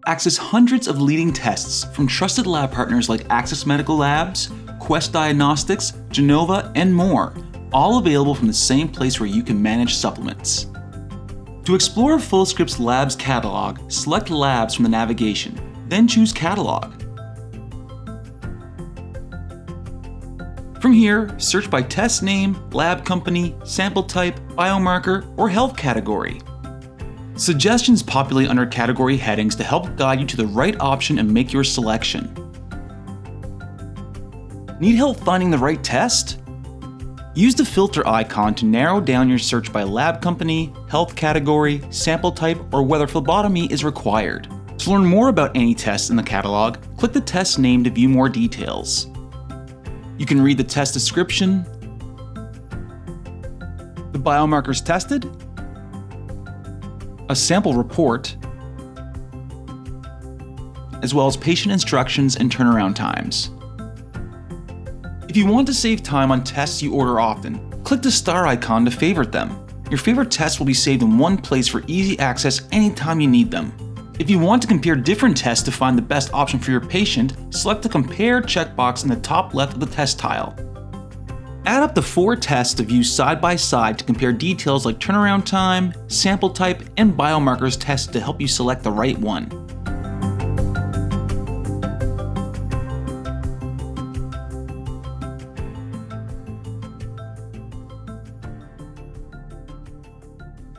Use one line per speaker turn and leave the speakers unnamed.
Access hundreds of leading tests from trusted lab partners like Access Medical Labs, Quest Diagnostics, Genova, and more, all available from the same place where you can manage supplements. To explore Fullscript's Labs catalog, select Labs from the navigation, then choose Catalog. From here, search by test name, lab company, sample type, biomarker, or health category. Suggestions populate under category headings to help guide you to the right option and make your selection. Need help finding the right test? Use the filter icon to narrow down your search by lab company, health category, sample type, or whether phlebotomy is required. To learn more about any tests in the catalog, click the test name to view more details. You can read the test description, the biomarkers tested, a sample report, as well as patient instructions and turnaround times. If you want to save time on tests you order often, click the star icon to favorite them. Your favorite tests will be saved in one place for easy access anytime you need them. If you want to compare different tests to find the best option for your patient, select the Compare checkbox in the top left of the test tile. Add up the 4 tests to view side by side to compare details like turnaround time, sample type, and biomarkers tested to help you select the right one.